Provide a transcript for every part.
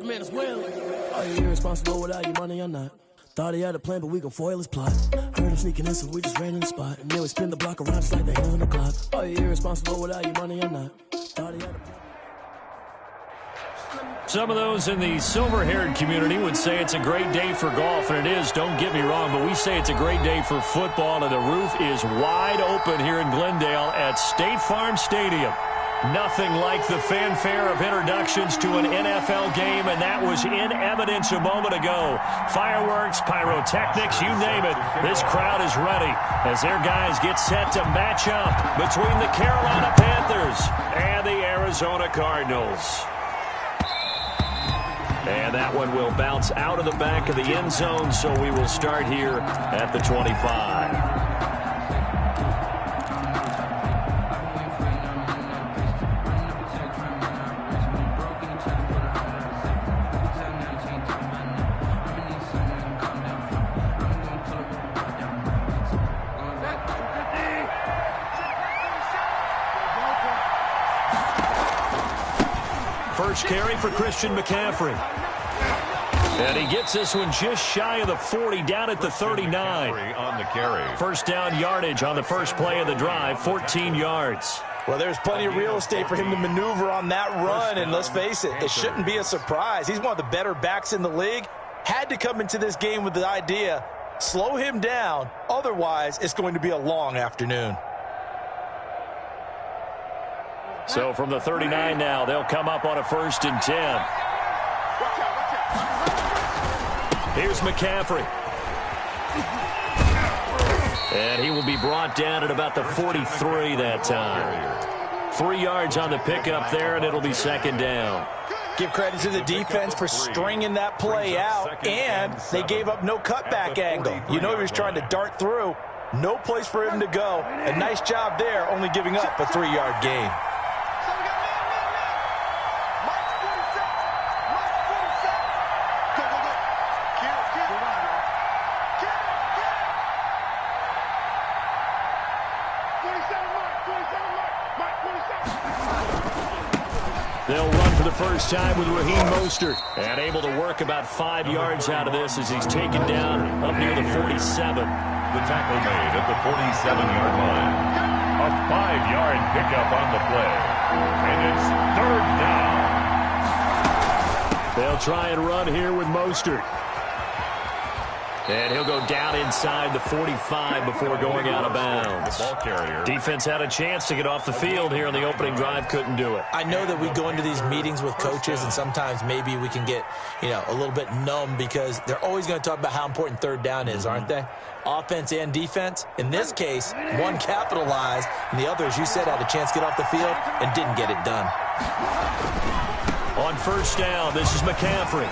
man as well. Are you irresponsible without your money or not? Thought he had a plan, but we gon' foil his plot. Heard him sneaking in, so we just ran in the spot. And then we spin the block around just like the hell in the clock. Are you irresponsible without your money or not? Thought he had a plan. Some of those in the silver-haired community would say it's a great day for golf, and it is, don't get me wrong, but we say it's a great day for football, and the roof is wide open here in Glendale at State Farm Stadium. Nothing like the fanfare of introductions to an NFL game, and that was in evidence a moment ago. Fireworks, pyrotechnics, you name it. This crowd is ready as their guys get set to match up between the Carolina Panthers and the Arizona Cardinals. And that one will bounce out of the back of the end zone, so we will start here at the 25. First carry for Christian McCaffrey. And he gets this one just shy of the 40, down at the 39. On the carry. First down yardage on the first play of the drive, 14 yards. Well, there's plenty of real estate for him to maneuver on that run, and let's face it, it shouldn't be a surprise. He's one of the better backs in the league. Had to come into this game with the idea, slow him down, otherwise it's going to be a long afternoon. So from the 39 now, they'll come up on a 1st and 10. Here's McCaffrey. And he will be brought down at about the 43 that time. 3 yards on the pickup there, and it'll be 2nd down. Give credit to the defense for stringing that play out, and they gave up no cutback angle. You know he was trying to dart through. No place for him to go. A nice job there, only giving up a 3-yard gain. They'll run for the first time with Raheem Mostert. And able to work about 5 yards out of this as he's taken down up near the 47. The tackle made at the 47-yard line. A 5-yard pickup on the play. And it's 3rd down. They'll try and run here with Mostert. And he'll go down inside the 45 before going out of bounds. Ball carrier. Defense had a chance to get off the field here on the opening drive, couldn't do it. I know that we go into these meetings with coaches, and sometimes maybe we can get, a little bit numb because they're always going to talk about how important 3rd down is, aren't they? Offense and defense. In this case, one capitalized, and the other, as you said, had a chance to get off the field and didn't get it done. On 1st down, this is McCaffrey.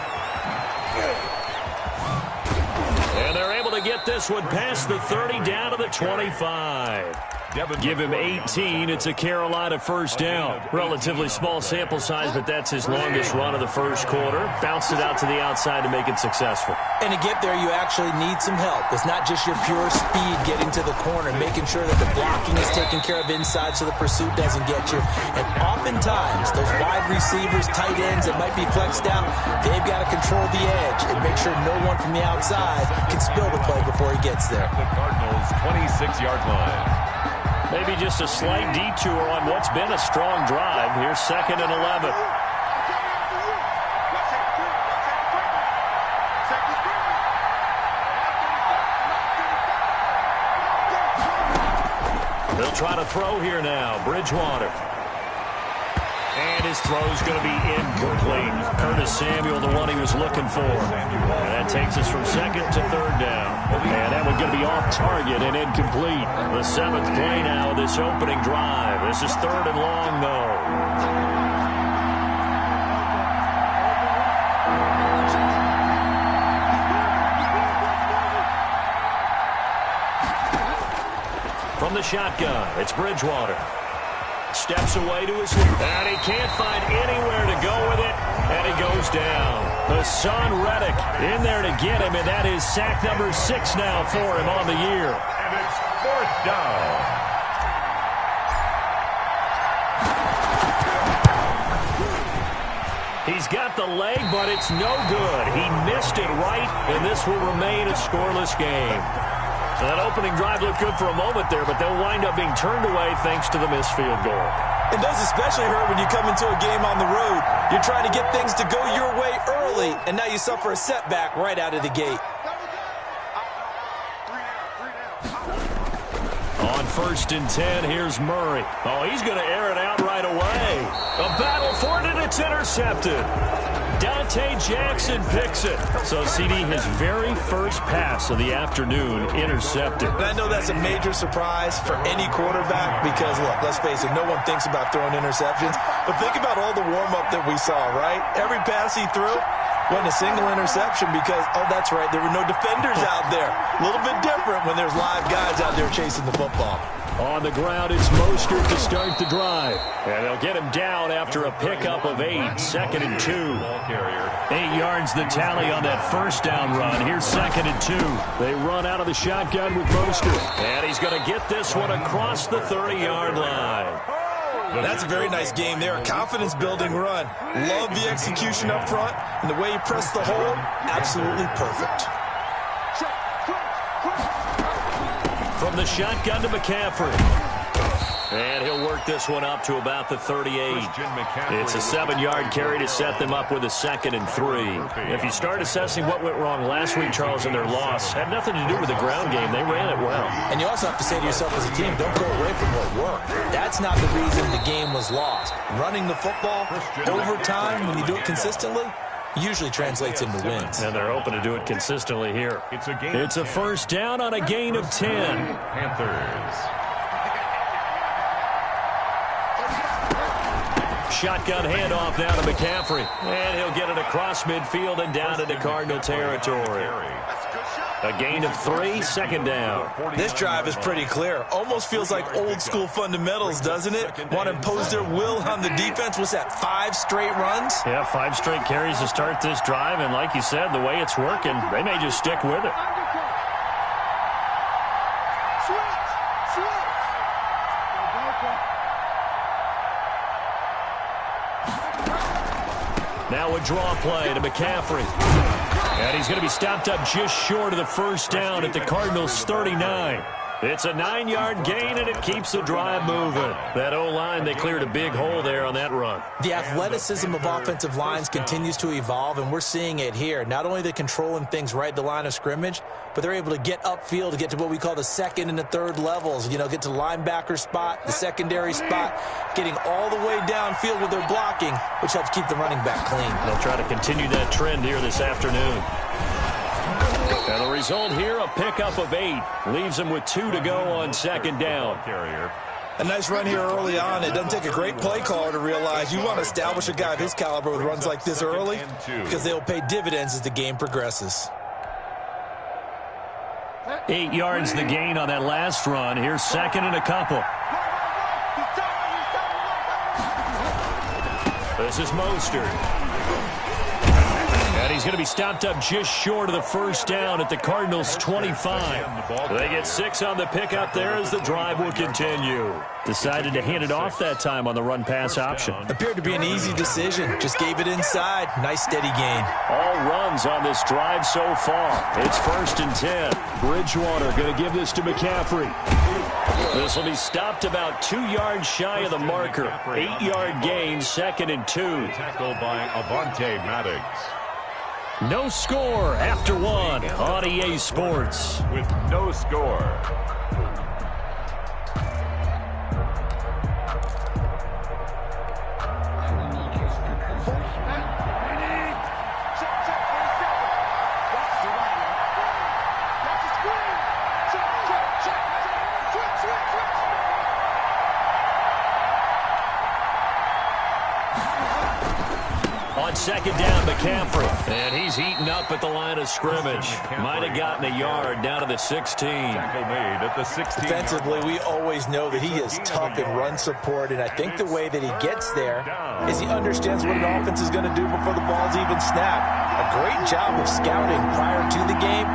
And they're able to get this one past the 30 down to the 25. Give him 18. It's a Carolina 1st down. Relatively small sample size, but that's his longest run of the 1st quarter. Bounced it out to the outside to make it successful. And to get there, you actually need some help. It's not just your pure speed getting to the corner, making sure that the blocking is taken care of inside so the pursuit doesn't get you. And oftentimes, those wide receivers, tight ends that might be flexed out, they've got to control the edge and make sure no one from the outside can spill the play before he gets there. The Cardinals' 26-yard line. Maybe just a slight detour on what's been a strong drive. Here's 2nd and 11. They'll try to throw here now. Bridgewater. And his throw's going to be incomplete. Curtis Samuel, the one he was looking for. And that takes us from 2nd to 3rd down. And that one's going to be off target and incomplete. The 7th play now of this opening drive. This is 3rd and long, though. From the shotgun, it's Bridgewater. Steps away to his left, and he can't find anywhere to go with it, and he goes down. Hassan Reddick in there to get him, and that is sack number 6 now for him on the year. And it's 4th down. He's got the leg, but it's no good. He missed it right, and this will remain a scoreless game. So that opening drive looked good for a moment there, but they'll wind up being turned away thanks to the missed field goal. It does especially hurt when you come into a game on the road. You're trying to get things to go your way early, and now you suffer a setback right out of the gate. On 1st and 10, here's Murray. Oh, he's going to air it out right away. A battle for it, and it's intercepted. Dante Jackson picks it. So, CD, his very first pass of the afternoon intercepted. And I know that's a major surprise for any quarterback because, look, let's face it, no one thinks about throwing interceptions. But think about all the warm-up that we saw, right? Every pass he threw wasn't a single interception because, oh, that's right, there were no defenders out there. A little bit different when there's live guys out there chasing the football. On the ground, it's Mostert to start the drive. And they'll get him down after a pickup of 8, 2nd and 2. 8 yards the tally on that first down run. Here's 2nd and 2. They run out of the shotgun with Mostert. And he's going to get this one across the 30-yard line. That's a very nice game there. A confidence-building run. Love the execution up front. And the way he pressed the hole, absolutely perfect. From the shotgun to McCaffrey. And he'll work this one up to about the 38. It's a 7-yard carry to set them up with a 2nd and 3. If you start assessing what went wrong last week, Charles, in their loss, had nothing to do with the ground game. They ran it well. And you also have to say to yourself as a team, don't go away from what worked. That's not the reason the game was lost. Running the football over time, when you do it consistently, usually translates into wins. And they're hoping to do it consistently here. It's a first down on a gain of 10. Panthers. Shotgun handoff now to McCaffrey. And he'll get it across midfield and down into Cardinal territory. A gain of 3, 2nd down. This drive is pretty clear. Almost feels like old school fundamentals, doesn't it? Want to impose their will on the defense. What's that, 5 straight runs? Yeah, 5 straight carries to start this drive. And like you said, the way it's working, they may just stick with it. Now a draw play to McCaffrey. And he's going to be stopped up just short of the first down at the Cardinals' 39. It's a 9-yard gain, and it keeps the drive moving. That O-line, they cleared a big hole there on that run. The athleticism of offensive lines continues to evolve, and we're seeing it here. Not only are they controlling things right at the line of scrimmage, but they're able to get upfield to get to what we call the 2nd and the 3rd levels. You know, get to the linebacker spot, the secondary spot, getting all the way downfield with their blocking, which helps keep the running back clean. They'll try to continue that trend here this afternoon. And the result here, a pickup of 8. Leaves them with 2 to go on 2nd down. A nice run here early on. It doesn't take a great play caller to realize you want to establish a guy of his caliber with runs like this early because they'll pay dividends as the game progresses. 8 yards the gain on that last run. Here's 2nd and a couple. This is Mostert. And he's going to be stopped up just short of the first down at the Cardinals' 25. They get 6 on the pickup there as the drive will continue. Decided to hand it off that time on the run-pass option. Appeared to be an easy decision. Just gave it inside. Nice steady gain. All runs on this drive so far. It's 1st and 10. Bridgewater going to give this to McCaffrey. This will be stopped about 2 yards shy of the marker. 8-yard gain, 2nd and 2. Tackled by Avante Maddox. No score after 1 on EA Sports. With no score. On 2nd down, McCaffrey. And he's eaten up at the line of scrimmage. Might have gotten a yard down to the 16. Tackle made at the 16. Defensively, we always know that he is tough in run support, and I think the way that he gets there is he understands what an offense is going to do before the ball's even snapped. A great job of scouting prior to the game,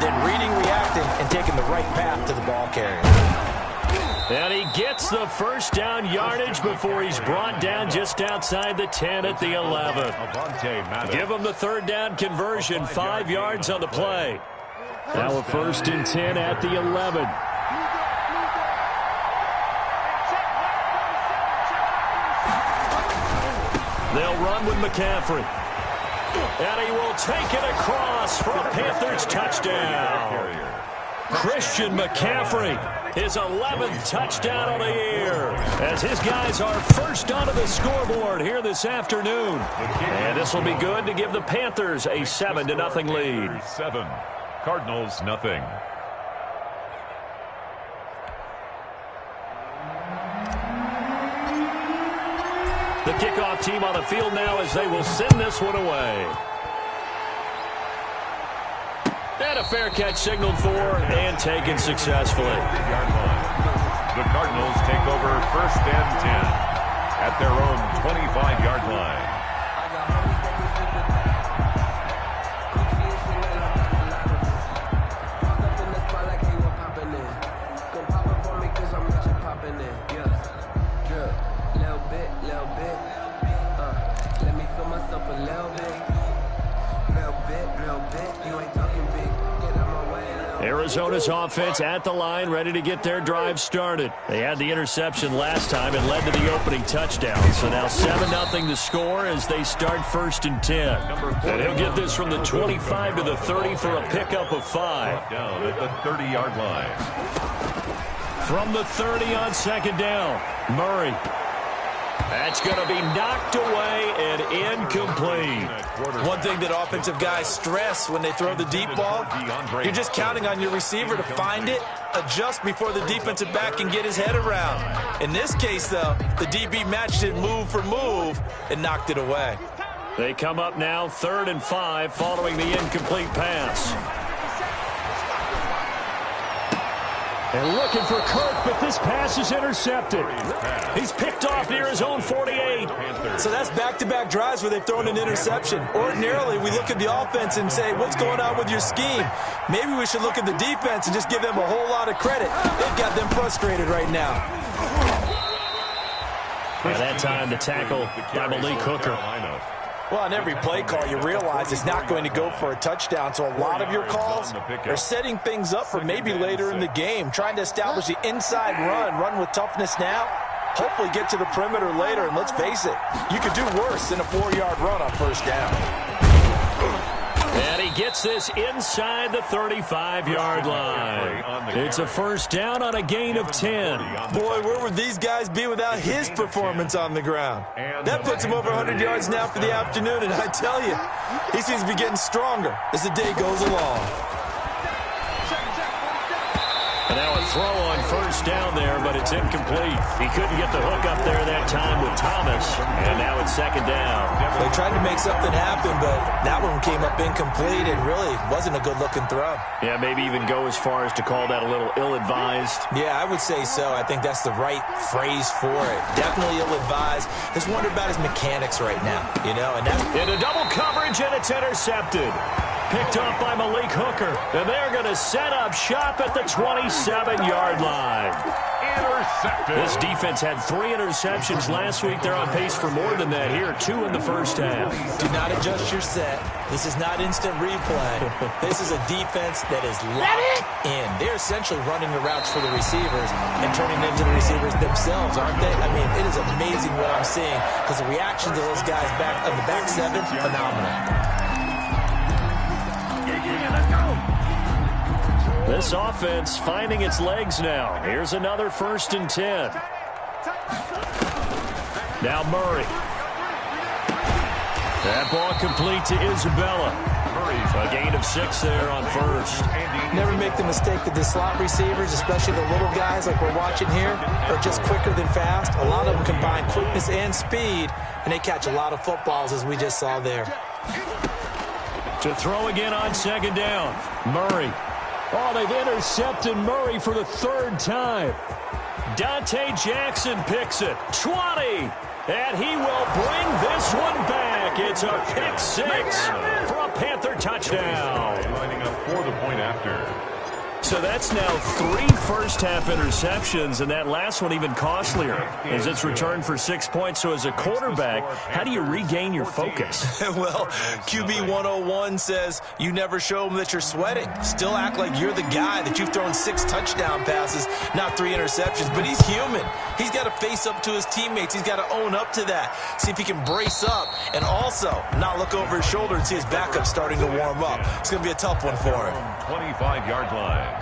then reading, reacting, and taking the right path to the ball carrier. And he gets the first down yardage before he's brought down just outside the 10 at the 11. Give him the third down conversion, 5 yards on the play. Now a 1st and 10 at the 11. They'll run with McCaffrey. And he will take it across for a Panthers touchdown. Christian McCaffrey, his 11th touchdown of the year, as his guys are first onto the scoreboard here this afternoon. And this will be good to give the Panthers a 7-0 lead. 7, Cardinals nothing. The kickoff team on the field now as they will send this one away. And a fair catch signaled for and taken successfully. The Cardinals take over 1st and 10 at their own 25-yard line. Arizona's offense at the line, ready to get their drive started. They had the interception last time and led to the opening touchdown. So now 7-0 to score as they start 1st and 10. And he'll get this from the 25 to the 30 for a pickup of 5. Down at the 30-yard line. From the 30 on 2nd down, Murray. That's going to be knocked away and incomplete. One thing that offensive guys stress when they throw the deep ball, you're just counting on your receiver to find it, adjust before the defensive back can get his head around. In this case, though, the DB matched it move for move and knocked it away. They come up now 3rd and 5 following the incomplete pass. And looking for Kirk, but this pass is intercepted. He's picked off near his own 48. So that's back-to-back drives where they've thrown an interception. Ordinarily, we look at the offense and say, what's going on with your scheme? Maybe we should look at the defense and just give them a whole lot of credit. They've got them frustrated right now. At that time, the tackle by Malik Hooker. Well, on every play call, you realize it's not going to go for a touchdown. So a lot of your calls are setting things up for maybe later in the game, trying to establish the inside run with toughness now, hopefully get to the perimeter later. And let's face it, you could do worse than a 4-yard run on 1st down. And he gets this inside the 35-yard line. It's a 1st down on a gain of 10. Boy, where would these guys be without his performance on the ground? That puts him over 100 yards now for the afternoon, and I tell you, he seems to be getting stronger as the day goes along. And now a throw on 1st down there, but it's incomplete. He couldn't get the hook up there that time with Thomas, and now it's 2nd down. They tried to make something happen, but that one came up incomplete and really wasn't a good-looking throw. Yeah, maybe even go as far as to call that a little ill-advised. Yeah, I would say so. I think that's the right phrase for it. Definitely ill-advised. Just wonder about his mechanics right now, you know. And that's into double coverage, and it's intercepted. Picked off by Malik Hooker. And they're going to set up shop at the 27-yard line. Intercepted. This defense had 3 interceptions last week. They're on pace for more than that here. 2 in the 1st half. Do not adjust your set. This is not instant replay. This is a defense that is locked in. They're essentially running the routes for the receivers and turning them into the receivers themselves, aren't they? I mean, it is amazing what I'm seeing because the reactions of those guys back on the back 7, phenomenal. This offense finding its legs now. Here's another 1st and 10. Now Murray. That ball complete to Isabella. A gain of 6 there on 1st. Never make the mistake that the slot receivers, especially the little guys like we're watching here, are just quicker than fast. A lot of them combine quickness and speed, and they catch a lot of footballs as we just saw there. To throw again on 2nd down. Murray. Oh, they've intercepted Murray for the 3rd time. Dante Jackson picks it. 20. And he will bring this one back. It's a pick 6 for a Panther touchdown. Lining up for the point after. So that's now 3 first-half interceptions, and that last one even costlier as it's returned for 6 points. So as a quarterback, how do you regain your focus? Well, QB 101 says you never show them that you're sweating. Still act like you're the guy, that you've thrown 6 touchdown passes, not 3 interceptions. But he's human. He's got to face up to his teammates. He's got to own up to that. See if he can brace up and also not look over his shoulder and see his backup starting to warm up. It's going to be a tough one for him. 25-yard line.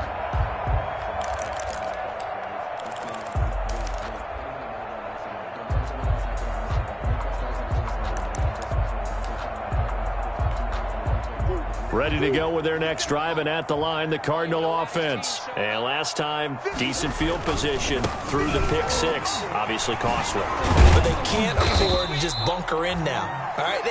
Ready to go with their next drive, and at the line, the Cardinal offense. And last time, decent field position through the pick 6. Obviously costly. But they can't afford to just bunker in now. All right,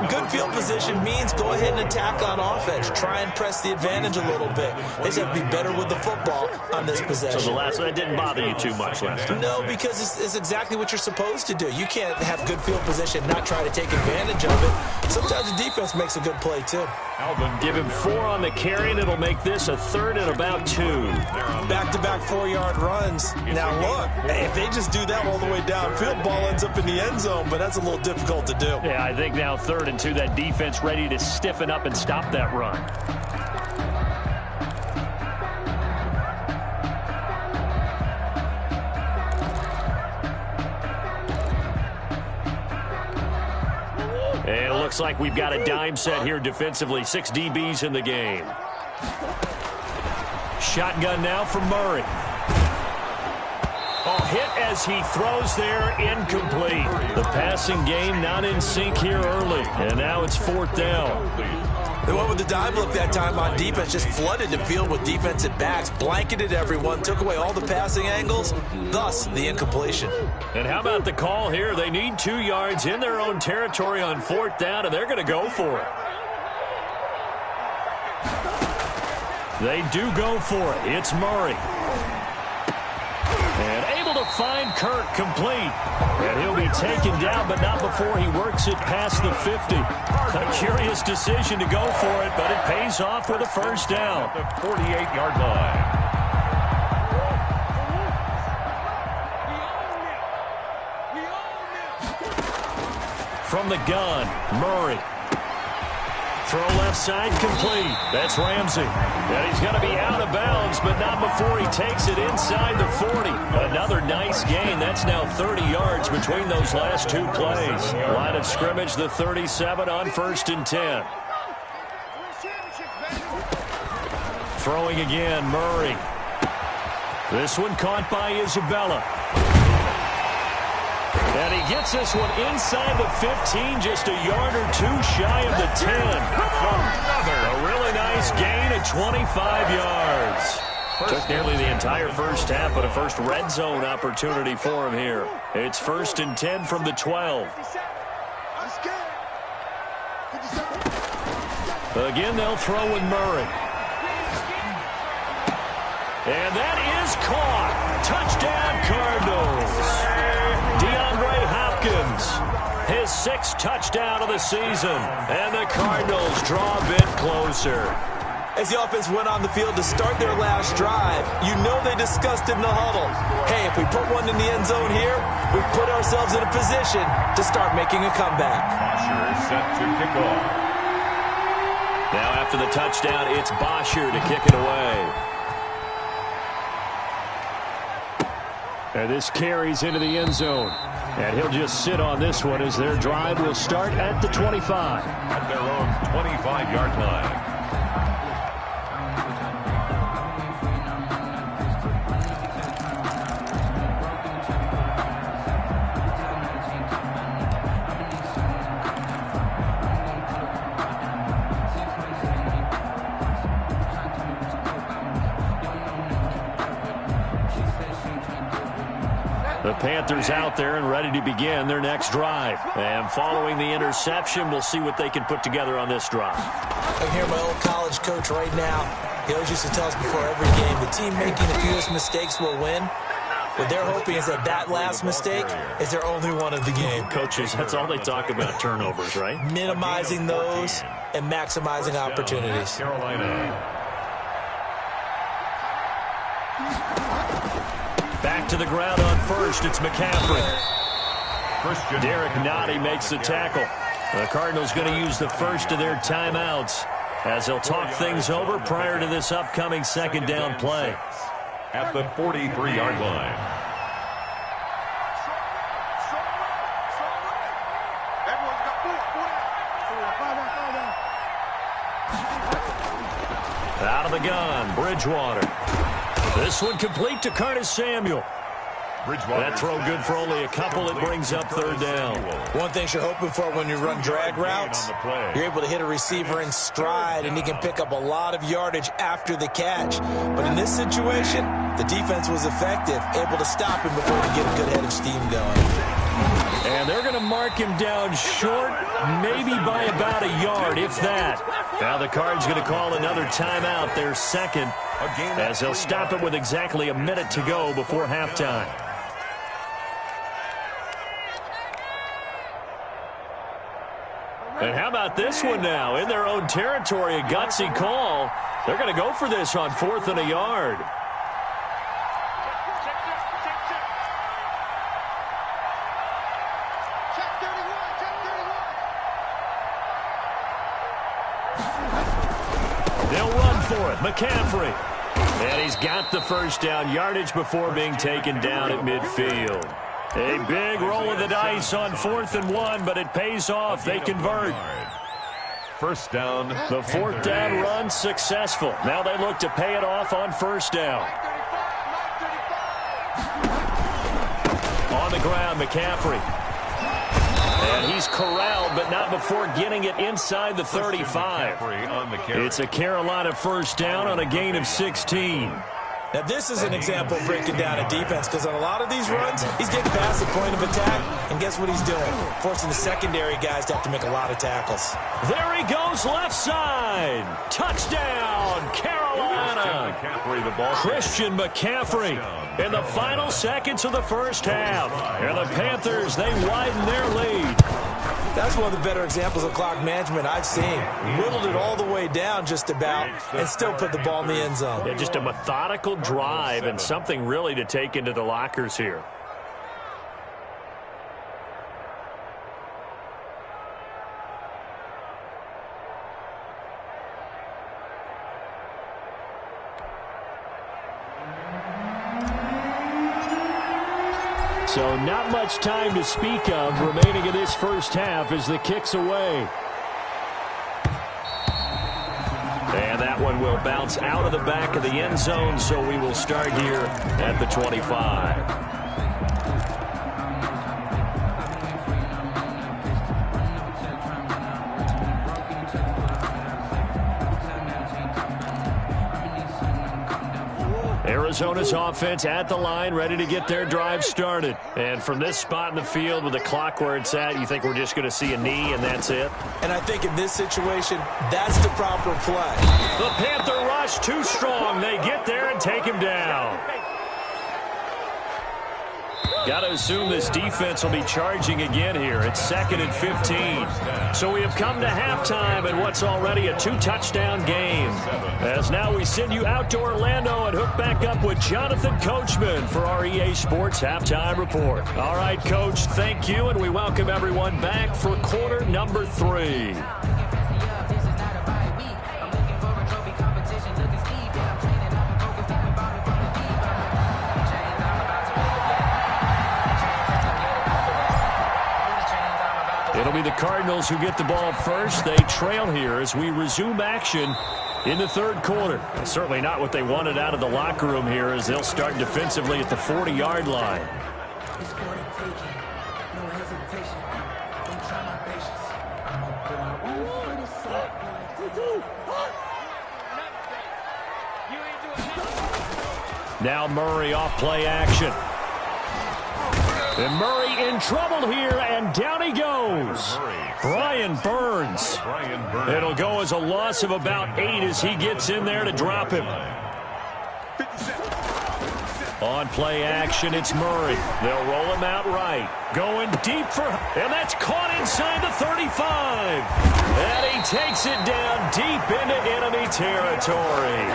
good field position means go ahead and attack on offense. Try and press the advantage a little bit. They just have to be better with the football on this possession. So that didn't bother you too much last time? No, because it's exactly what you're supposed to do. You can't have good field position, not try to take advantage of it. Sometimes the defense makes a good play, too. Give him 4 on the carry, and it'll make this a 3rd and about 2. Back-to-back 4-yard runs. Now, look, if they just do that all the way downfield, ball ends up in the end zone, but that's a little difficult to do. Yeah, I think now 3rd and 2, that defense ready to stiffen up and stop that run. And it looks like we've got a dime set here defensively. 6 DBs in the game. Shotgun now from Murray. Oh, hit as he throws there, incomplete. The passing game not in sync here early. And now it's 4th down. They went with the dive look that time on defense, just flooded the field with defensive backs, blanketed everyone, took away all the passing angles, thus the incompletion. And how about the call here? They need 2 yards in their own territory on 4th down, and they're going to go for it. They do go for it. It's Murray. And able to find Kirk complete. And he'll be taken down, but not before he works it past the 50. A curious decision to go for it, but it pays off with a 1st down. The 48-yard line. From the gun, Murray. Throw left side complete. That's Ramsey. And he's going to be out of bounds, but not before he takes it inside the 40. Another nice gain. That's now 30 yards between those last 2 plays. Line of scrimmage, the 37 on 1st and 10. Throwing again, Murray. This one caught by Isabella. And he gets this one inside the 15, just a yard or 2 shy of the 10. A really nice gain at 25 yards. Took nearly the entire first half, but a first red zone opportunity for him here. It's 1st and 10 from the 12. Again, they'll throw with Murray. And that is caught. Touchdown, Cardinals. His 6th touchdown of the season, and the Cardinals draw a bit closer. As the offense went on the field to start their last drive, you know they discussed in the huddle, hey, if we put one in the end zone here, we've put ourselves in a position to start making a comeback. Bosher is set to kick off. Now after the touchdown, it's Bosher to kick it away. And this carries into the end zone. And he'll just sit on this one as their drive will start at the 25. At their own 25-yard line. The Panthers out there and ready to begin their next drive. And following the interception, we'll see what they can put together on this drive. I hear my old college coach right now. He always used to tell us before every game, the team making the fewest mistakes will win. What they're hoping is that that last mistake is their only one of the game. Coaches, that's all they talk about, turnovers, right? Minimizing those and maximizing opportunities. Carolina. Back to the ground on first. It's McCaffrey. Derek Nottie makes the tackle. The Cardinals going to use the first of their timeouts as they'll talk things over prior to this upcoming second down play. At the 43-yard line. Out of the gun, Bridgewater. This one complete to Curtis Samuel. That throw good for only a couple. It brings up third down. One thing you're hoping for when you run drag routes, you're able to hit a receiver in stride, and he can pick up a lot of yardage after the catch. But in this situation, the defense was effective, able to stop him before he get a good head of steam going. And they're going to mark him down short, maybe by about a yard, if that. Now the Cards going to call another timeout, their second, as they'll stop it with exactly a minute to go before halftime. And how about this one now? In their own territory, a gutsy call. They're going to go for this on 4th and a yard. They'll run for it. McCaffrey. And he's got the first down. Yardage before being taken down at midfield. A big roll of the dice on 4th and 1, but it pays off. They convert. First down. The 4th down run successful. Now they look to pay it off on first down. On the ground, McCaffrey. And he's corralled, but not before getting it inside the 35. It's a Carolina first down on a gain of 16. Now, this is an example of breaking down a defense, because on a lot of these runs, he's getting past the point of attack, and guess what he's doing? Forcing the secondary guys to have to make a lot of tackles. There he goes, left side. Touchdown, Carolina. Christian McCaffrey in the final seconds of the first half. And the Panthers, they widen their lead. That's one of the better examples of clock management I've seen. Whittled it all the way down just about and still put the ball in the end zone. Yeah, just a methodical drive and something really to take into the lockers here. So not much time to speak of remaining in this first half as the kick's away. And that one will bounce out of the back of the end zone, so we will start here at the 25. Arizona's offense at the line, ready to get their drive started. And from this spot in the field with the clock where it's at, you think we're just going to see a knee and that's it? And I think in this situation, that's the proper play. The Panther rush too strong. They get there and take him down. Got to assume this defense will be charging again here. It's 2nd and 15. So we have come to halftime in what's already a 2-touchdown game. As now we send you out to Orlando and hook back up with Jonathan Coachman for our EA Sports Halftime Report. All right, Coach, thank you, and we welcome everyone back for quarter number 3. It'll be the Cardinals who get the ball first. They trail here as we resume action in the third quarter. Certainly not what they wanted out of the locker room here as they'll start defensively at the 40-yard line. Now Murray off play action. And Murray in trouble here, and down he goes. Brian Burns. It'll go as a loss of about 8 as he gets in there to drop him. On play action, it's Murray. They'll roll him out right. Going deep and that's caught inside the 35. And he takes it down deep into enemy territory.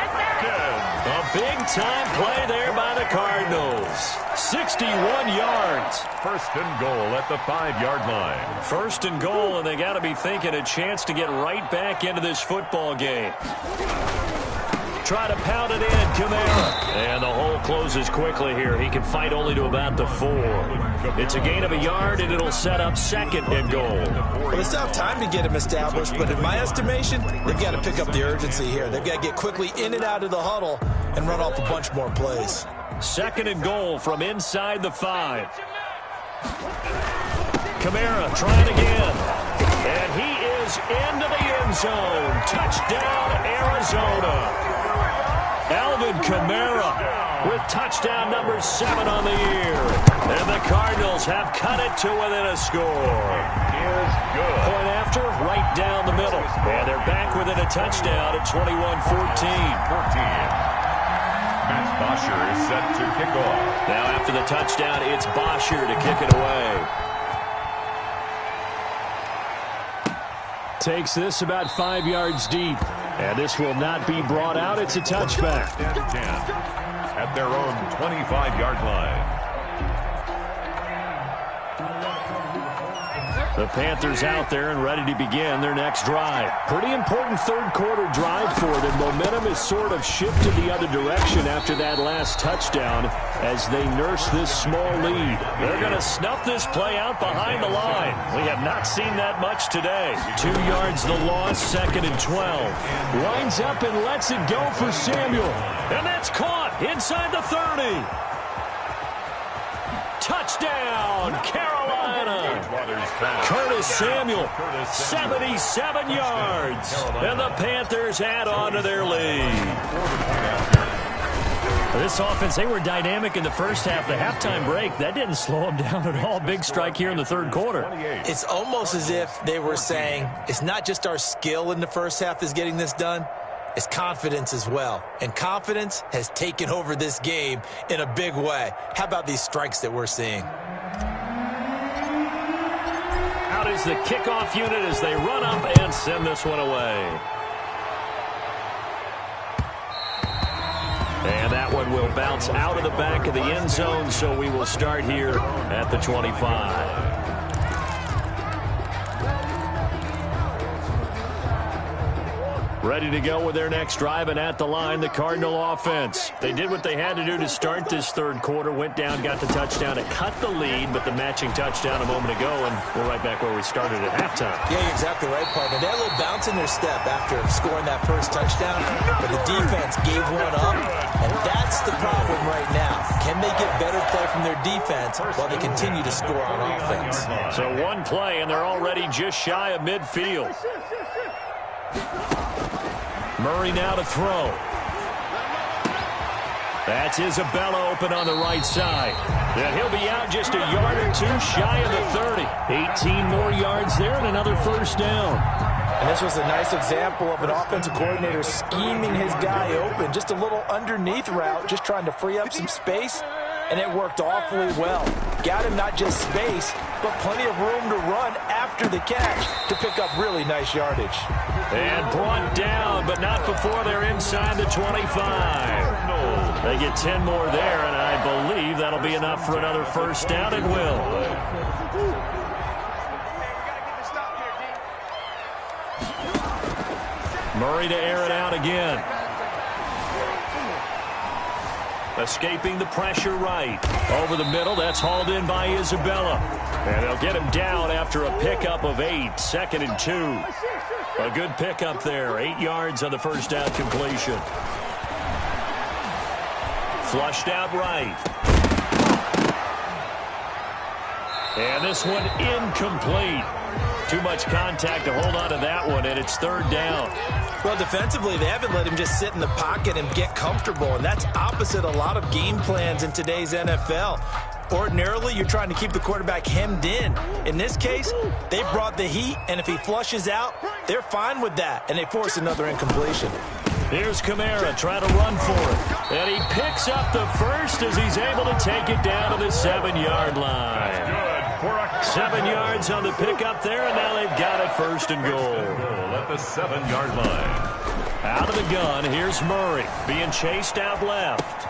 A big-time play there by the Cardinals. 61 yards. First and goal at the 5-yard line. First and goal, and they got to be thinking a chance to get right back into this football game. Try to pound it in, Kamara. And the hole closes quickly here. He can fight only to about the 4. It's a gain of a yard, and it'll set up second and goal. Well, they still have time to get him established, but in my estimation, they've got to pick up the urgency here. They've got to get quickly in and out of the huddle and run off a bunch more plays. Second and goal from inside the 5. Kamara trying again. And he is into the end zone. Touchdown, Arizona. Alvin Kamara with touchdown number 7 on the year. And the Cardinals have cut it to within a score. Is good. Point after, right down the middle. And they're back within a touchdown at 21-14. Matt Bosher is set to kick off. Now after the touchdown, it's Bosher to kick it away. Takes this about 5 yards deep. And this will not be brought out. It's a touchback. 10 at their own 25-yard line. The Panthers out there and ready to begin their next drive. Pretty important third-quarter drive for them. Momentum has sort of shifted the other direction after that last touchdown as they nurse this small lead. They're going to snuff this play out behind the line. We have not seen that much today. 2 yards the loss, second and 12. Winds up and lets it go for Samuel. And that's caught inside the 30. Touchdown, Carolina. Curtis Samuel, 77 yards. And the Panthers add on to their lead. This offense, they were dynamic in the first half. The halftime break, that didn't slow them down at all. Big strike here in the third quarter. It's almost as if they were saying, it's not just our skill in the first half that's getting this done. It's confidence as well. And confidence has taken over this game in a big way. How about these strikes that we're seeing? Out is the kickoff unit as they run up and send this one away. And that one will bounce out of the back of the end zone, so we will start here at the 25. Ready to go with their next drive, and at the line, the Cardinal offense. They did what they had to do to start this third quarter, went down, got the touchdown to cut the lead, but the matching touchdown a moment ago, and we're right back where we started at halftime. Yeah, you're exactly right, partner. They had a little bounce in their step after scoring that first touchdown, but the defense gave one up, and that's the problem right now. Can they get better play from their defense while they continue to score on offense? So one play, and they're already just shy of midfield. Murray now to throw. That's Isabella open on the right side. And he'll be out just a yard or two shy of the 30. 18 more yards there and another first down. And this was a nice example of an offensive coordinator scheming his guy open. Just a little underneath route, just trying to free up some space, and it worked awfully well. Got him not just space, but plenty of room to run after the catch to pick up really nice yardage. And brought down, but not before they're inside the 25. They get 10 more there, and I believe that'll be enough for another first down. It will. Murray to air it out again. Escaping the pressure right. Over the middle, that's hauled in by Isabella. And they'll get him down after a pickup of 8, second and 2. A good pickup there, 8 yards on the first down completion. Flushed out right. And this one incomplete. Too much contact to hold on to that one, and it's third down. Well, defensively, they haven't let him just sit in the pocket and get comfortable, and that's opposite a lot of game plans in today's NFL. Ordinarily, you're trying to keep the quarterback hemmed in. In this case, they brought the heat, and if he flushes out, they're fine with that, and they force another incompletion. Here's Kamara trying to run for it. And he picks up the first as he's able to take it down to the 7-yard line. 7 yards on the pickup there, and now they've got it first and goal. At the 7-yard line. Out of the gun, here's Murray being chased out left.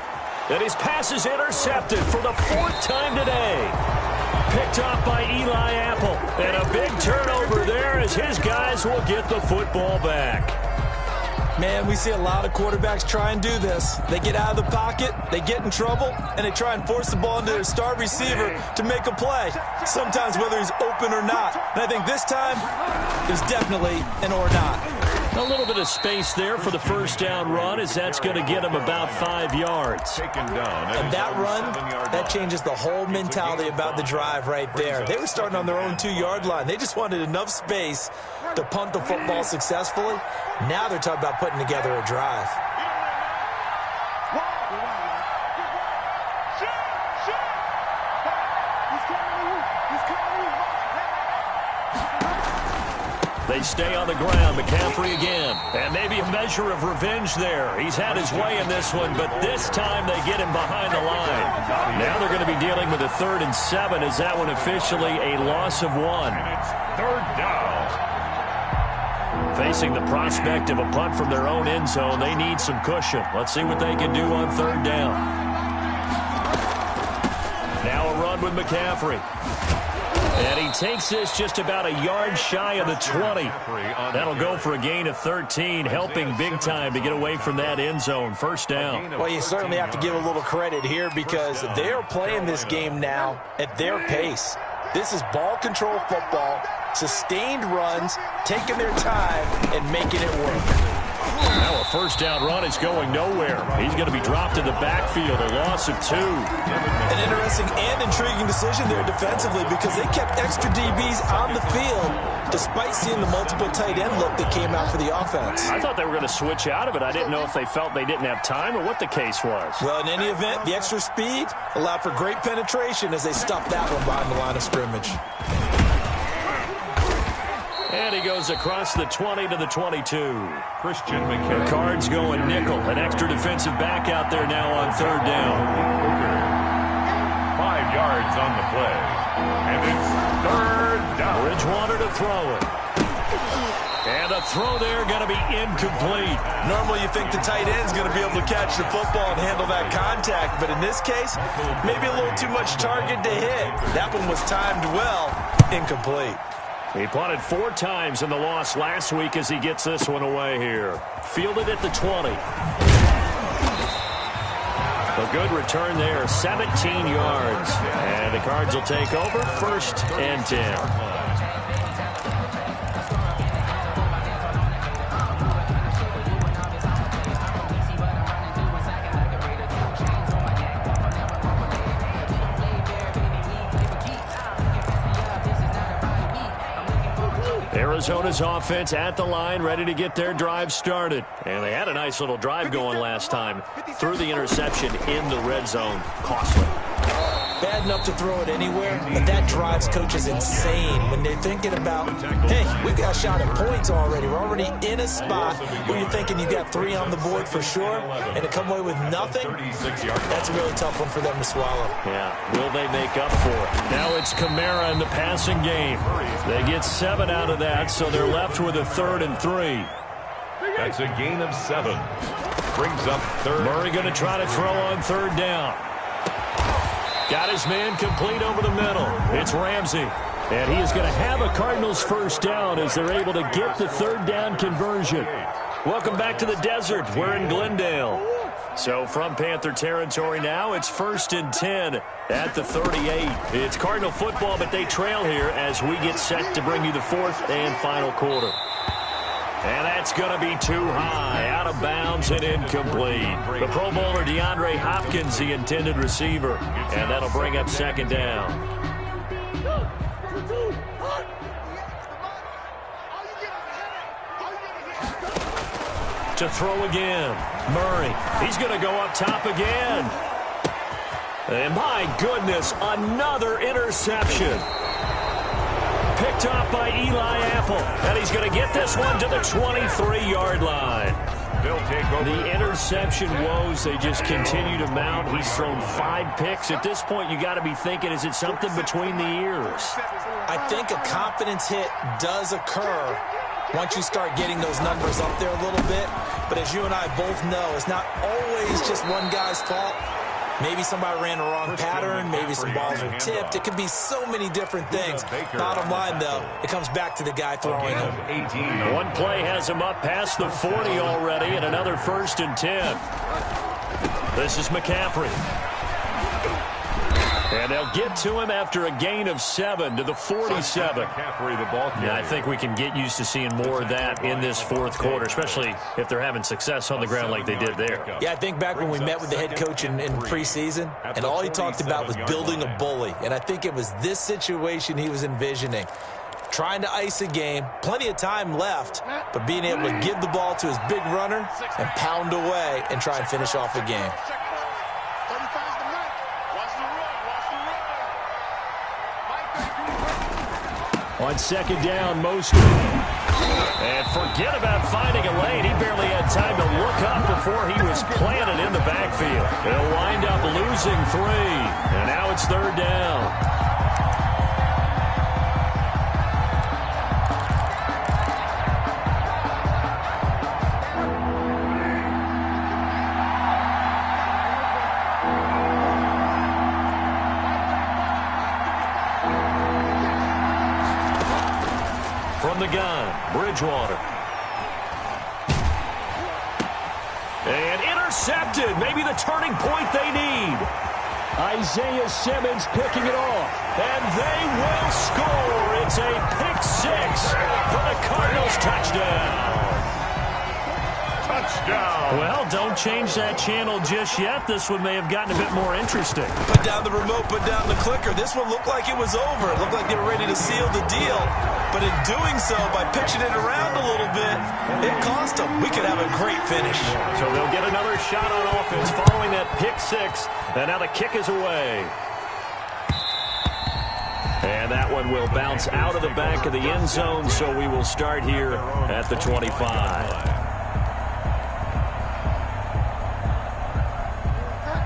And his pass is intercepted for the 4th time today. Picked off by Eli Apple. And a big turnover there as his guys will get the football back. Man, we see a lot of quarterbacks try and do this. They get out of the pocket, they get in trouble, and they try and force the ball into their star receiver to make a play, sometimes whether he's open or not. And I think this time is definitely an or not. A little bit of space there for the first down run as that's going to get him about 5 yards. And that run, that changes the whole mentality about the drive right there. They were starting on their own 2-yard line. They just wanted enough space to punt the football successfully. Now they're talking about putting together a drive. They stay on the ground. McCaffrey again. And maybe a measure of revenge there. He's had his way in this one, but this time they get him behind the line. Now they're going to be dealing with a 3rd and 7. Is that one officially a loss of 1? Third down. Facing the prospect of a punt from their own end zone, they need some cushion. Let's see what they can do on 3rd down. Now a run with McCaffrey. And he takes this just about a yard shy of the 20. That'll go for a gain of 13, helping big time to get away from that end zone. First down. Well, you certainly have to give a little credit here because they are playing this game now at their pace. This is ball control football, sustained runs, taking their time and making it work. Now a first down run is going nowhere. He's going to be dropped in the backfield, a loss of 2. An interesting and intriguing decision there defensively because they kept extra DBs on the field despite seeing the multiple tight end look that came out for the offense. I thought they were going to switch out of it. I didn't know if they felt they didn't have time or what the case was. Well, in any event, the extra speed allowed for great penetration as they stuffed that one behind the line of scrimmage. And he goes across the 20 to the 22. Christian McCaffrey. The Cards going nickel. An extra defensive back out there now on 3rd down. 5 yards on the play. And it's 3rd down. Bridgewater to throw it. And the throw there going to be incomplete. Normally you think the tight end's going to be able to catch the football and handle that contact, but in this case, maybe a little too much target to hit. That one was timed well, incomplete. He punted 4 times in the loss last week as he gets this one away here. Fielded at the 20. A good return there, 17 yards. And the Cards will take over, 1st and 10. Arizona's offense at the line, ready to get their drive started. And they had a nice little drive going last time. Threw the interception in the red zone. Costly. Bad enough to throw it anywhere, but that drives coaches insane when they're thinking about, hey, we've got a shot at points already. We're already in a spot where you're thinking you got 3 on the board for sure, and to come away with nothing, that's a really tough one for them to swallow. Yeah, will they make up for it? Now it's Kamara in the passing game. They get 7 out of that, so they're left with a 3rd and 3. That's a gain of 7. Brings up 3rd. Murray going to try to throw on 3rd down. Got his man complete over the middle. It's Ramsey. And he is going to have a Cardinals first down as they're able to get the 3rd down conversion. Welcome back to the desert. We're in Glendale. So from Panther territory now, it's 1st and 10 at the 38. It's Cardinal football, but they trail here as we get set to bring you the 4th and final quarter. And that's going to be too high, out of bounds and incomplete. The Pro Bowler DeAndre Hopkins, the intended receiver. And that'll bring up 2nd down. To throw again. Murray, he's going to go up top again. And my goodness, another interception. Picked off by Eli Apple. And he's going to get this one to the 23-yard line. Bill take over. The interception woes, they just continue to mount. He's thrown 5 picks. At this point, you got to be thinking, is it something between the ears? I think a confidence hit does occur once you start getting those numbers up there a little bit. But as you and I both know, it's not always just one guy's fault. Maybe somebody ran the wrong pattern. Maybe some balls were tipped. It could be so many different things. Bottom line, though, it comes back to the guy throwing them. One play has him up past the 40 already, and another 1st and 10. This is McCaffrey. And they'll get to him after a gain of 7 to the 47. Now, I think we can get used to seeing more of that in this 4th quarter, especially if they're having success on the ground like they did there. Yeah, I think back when we met with the head coach in preseason, and all he talked about was building a bully. And I think it was this situation he was envisioning. Trying to ice a game, plenty of time left, but being able to give the ball to his big runner and pound away and try and finish off a game. On 2nd down, Mostert. And forget about finding a lane. He barely had time to look up before he was planted in the backfield. They'll wind up losing 3. And now it's 3rd down. From the gun, Bridgewater. And intercepted. Maybe the turning point they need. Isaiah Simmons picking it off. And they will score. It's a pick-6 for the Cardinals. Touchdown. Touchdown. Well, don't change that channel just yet. This one may have gotten a bit more interesting. Put down the remote, put down the clicker. This one looked like it was over. It looked like they were ready to seal the deal. But in doing so, by pitching it around a little bit, it cost them. We could have a great finish. So they'll get another shot on offense following that pick-6. And now the kick is away. And that one will bounce out of the back of the end zone, so we will start here at the 25.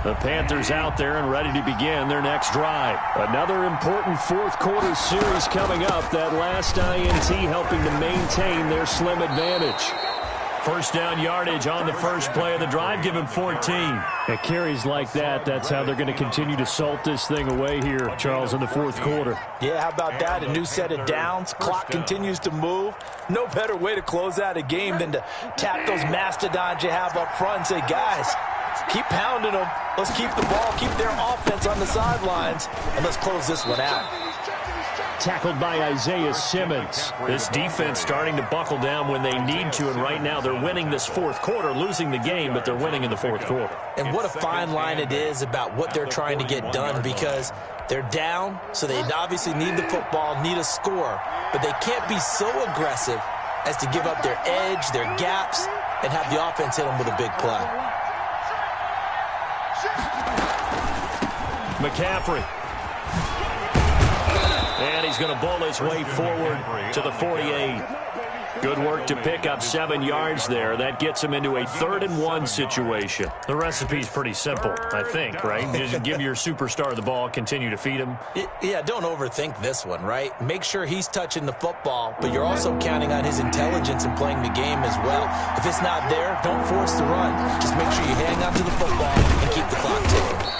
The Panthers out there and ready to begin their next drive. Another important 4th quarter series coming up. That last INT helping to maintain their slim advantage. 1st down yardage on the first play of the drive. Give him 14. At carries like that, that's how they're going to continue to salt this thing away here, Charles, in the 4th quarter. Yeah, how about that? A new set of downs. Clock continues to move. No better way to close out a game than to tap those mastodons you have up front and say, guys, keep pounding them. Let's keep the ball, keep their offense on the sidelines, and let's close this one out. Tackled by Isaiah Simmons. This defense starting to buckle down when they need to, and right now they're winning this 4th quarter, losing the game, but they're winning in the 4th quarter. And what a fine line it is about what they're trying to get done, because they're down, so they obviously need the football, need a score, but they can't be so aggressive as to give up their edge, their gaps, and have the offense hit them with a big play. McCaffrey. And he's going to bowl his way forward to the 48. Good work to pick up 7 yards there. That gets him into a 3rd and 1 situation. The recipe's pretty simple, I think, right? Just give your superstar the ball, continue to feed him. Yeah, don't overthink this one, right? Make sure he's touching the football, but you're also counting on his intelligence in playing the game as well. If it's not there, don't force the run. Just make sure you hang on to the football and keep the clock ticking.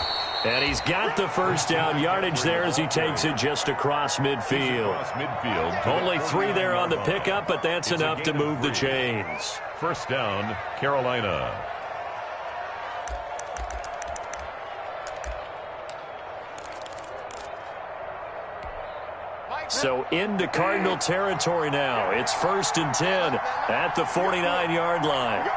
And he's got the 1st down yardage there as he takes it just across midfield. Only 3 there on the pickup, but that's enough to move the chains. 1st down, Carolina. So into Cardinal territory now. It's 1st and 10 at the 49-yard line.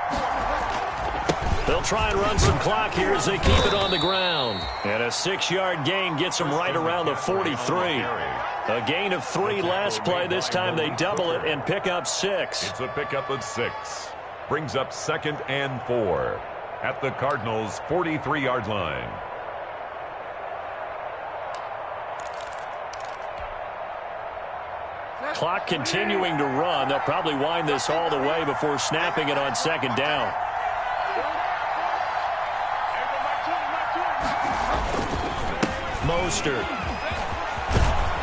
They'll try and run some clock here as they keep it on the ground. And a 6-yard gain gets them right around the 43. A gain of 3 last play. This time they double it and pick up 6. It's a pickup of 6. Brings up 2nd and 4 at the Cardinals' 43-yard line. Clock continuing to run. They'll probably wind this all the way before snapping it on 2nd down. Mostert.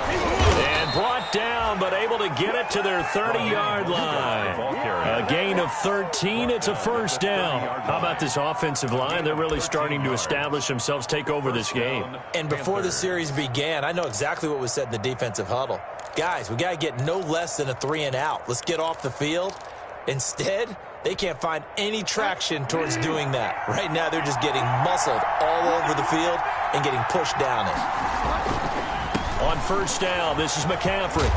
And brought down, but able to get it to their 30-yard line. A gain of 13. It's a first down. How about this offensive line? They're really starting to establish themselves, take over this game. And before the series began, I know exactly what was said in the defensive huddle. Guys, we got to get no less than a 3-and-out. Let's get off the field. Instead, they can't find any traction towards doing that. Right now, they're just getting muscled all over the field and getting pushed down it. On first down, this is McCaffrey.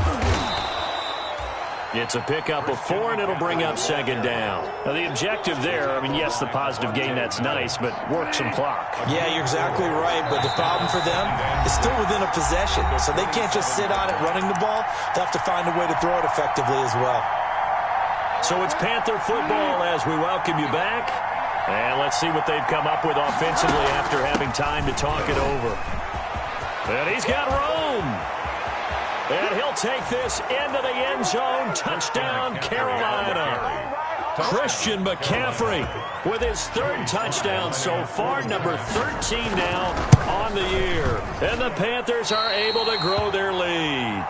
It's a pickup of 4, and it'll bring up second down. Now, the objective there, I mean, yes, the positive gain, that's nice, but work some clock. Yeah, you're exactly right, but the problem for them is still within a possession, so they can't just sit on it running the ball. They'll have to find a way to throw it effectively as well. So it's Panther football as we welcome you back. And let's see what they've come up with offensively after having time to talk it over. And he's got room. And he'll take this into the end zone. Touchdown, Carolina. Christian McCaffrey with his 3rd touchdown so far, number 13 now on the year. And the Panthers are able to grow their lead.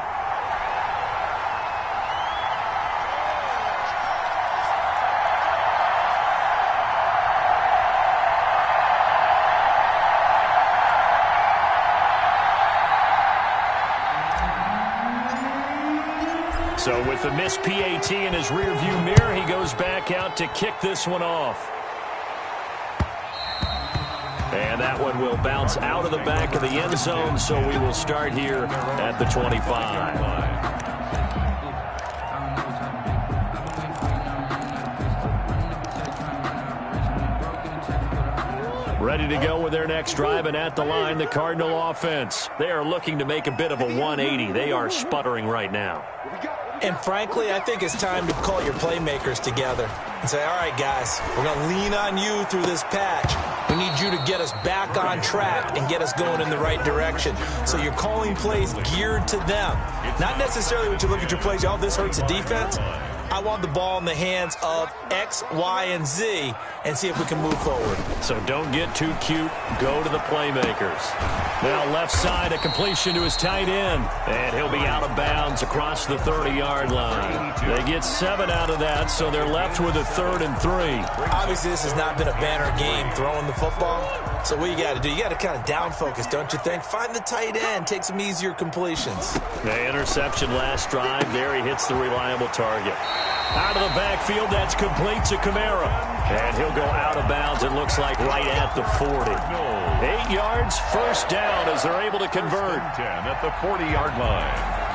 So with the missed PAT in his rearview mirror, he goes back out to kick this one off. And that one will bounce out of the back of the end zone, so we will start here at the 25. Ready to go with their next drive, and at the line, the Cardinal offense. They are looking to make a bit of a 180. They are sputtering right now. And frankly, I think it's time to call your playmakers together and say, all right, guys, we're going to lean on you through this patch. We need you to get us back on track and get us going in the right direction. So you're calling plays geared to them. Not necessarily when you look at your plays, oh, this hurts the defense. I want the ball in the hands of X, Y, and Z and see if we can move forward. So don't get too cute. Go to the playmakers. Now left side, a completion to his tight end. And he'll be out of bounds across the 30-yard line. They get 7 out of that, so they're left with a 3rd and 3. Obviously, this has not been a banner game throwing the football. So what you got to do, you got to kind of down focus, don't you think? Find the tight end, take some easier completions. The interception last drive. There he hits the reliable target. Out of the backfield, that's complete to Kamara. And he'll go out of bounds, it looks like, right at the 40. 8 yards, first down as they're able to convert. 10 at the 40-yard line.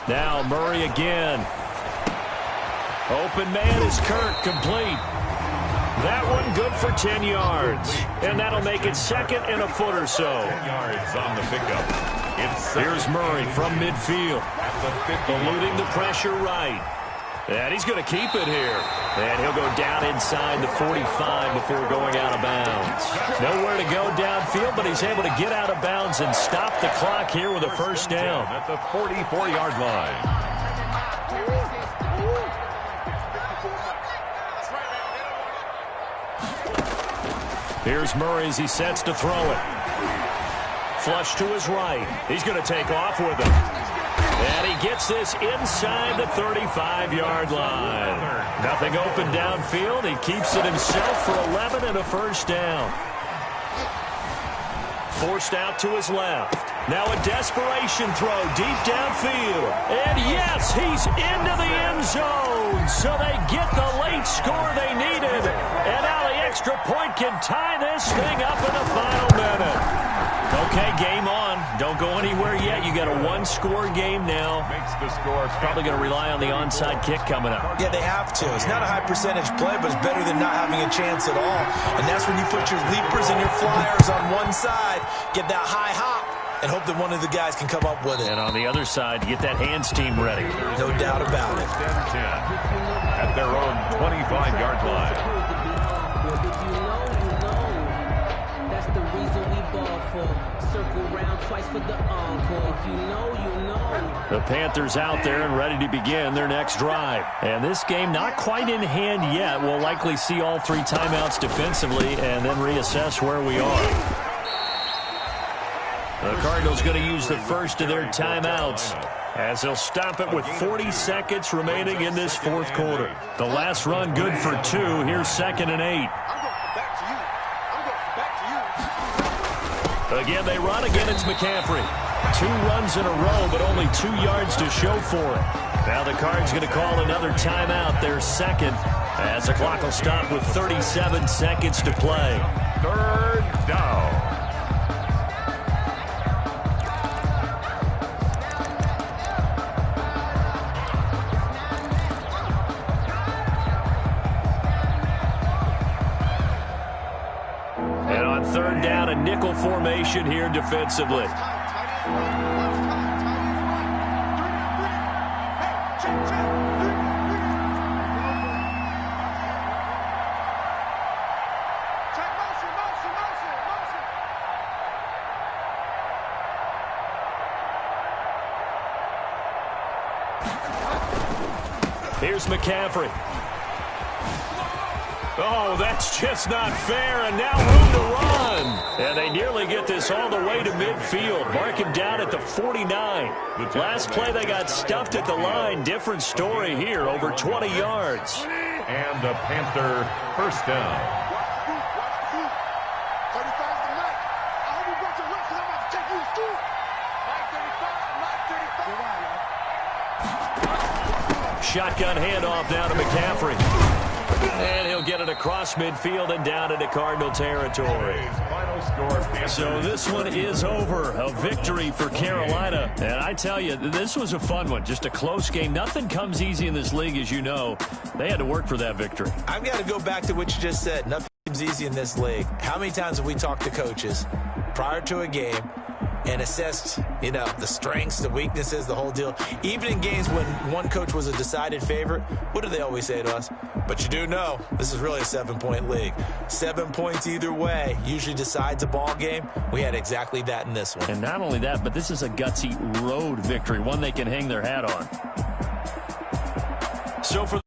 Now Murray again. Open man is Kirk, complete. That one good for 10 yards. And that'll make it 2nd and a foot or so. 10 yards on the pickup. Here's Murray from midfield. Eluding the pressure right. And he's going to keep it here. And he'll go down inside the 45 before going out of bounds. Nowhere to go downfield, but he's able to get out of bounds and stop the clock here with a first down. At the 44-yard line. Here's Murray as he sets to throw it. Flush to his right. He's going to take off with it. And he gets this inside the 35-yard line. Nothing open downfield. He keeps it himself for 11 and a first down. Forced out to his left. Now a desperation throw deep downfield. And yes, he's into the end zone. So they get the late score they needed. And now the extra point can tie this thing up in the final minute. Okay, game on. Don't go anywhere yet. You got a 1-score game now. Makes the score. Probably going to rely on the onside kick coming up. Yeah, they have to. It's not a high percentage play, but it's better than not having a chance at all. And that's when you put your leapers and your flyers on one side, get that high hop, and hope that one of the guys can come up with it. And on the other side, get that hands team ready. No doubt about it. 10 at their own 25-yard line. That's the reason we ball for. Circle round twice for the encore. If you know, you know. The Panthers out there and ready to begin their next drive. And this game not quite in hand yet. We'll likely see all 3 timeouts defensively and then reassess where we are. The Cardinals going to use the first of their timeouts as they'll stop it with 40 seconds remaining in this fourth quarter. The last run good for 2. Here's 2nd and 8. Again, they run. Again, it's McCaffrey. 2 runs in a row, but only 2 yards to show for it. Now the Cards going to call another timeout, their second, as the clock will stop with 37 seconds to play. 3rd down. And on 3rd down, a nickel formation here defensively. Here's McCaffrey. Oh, that's just not fair, and now room to run. And they nearly get this all the way to midfield. Mark him down at the 49. Last play, they got stuffed at the line. Different story here, over 20 yards. And a Panther first down. Shotgun handoff now to McCaffrey. And he'll get it across midfield and down into Cardinal territory. So this one is over. A victory for Carolina. And I tell you, this was a fun one. Just a close game. Nothing comes easy in this league, as you know. They had to work for that victory. I've got to go back to what you just said. Nothing comes easy in this league. How many times have we talked to coaches prior to a game and assessed, the strengths, the weaknesses, the whole deal? Even in games when one coach was a decided favorite, what do they always say to us? But you do know, this is really a 7-point league. 7 points either way usually decides a ball game. We had exactly that in this one. And not only that, but this is a gutsy road victory, one they can hang their hat on. So for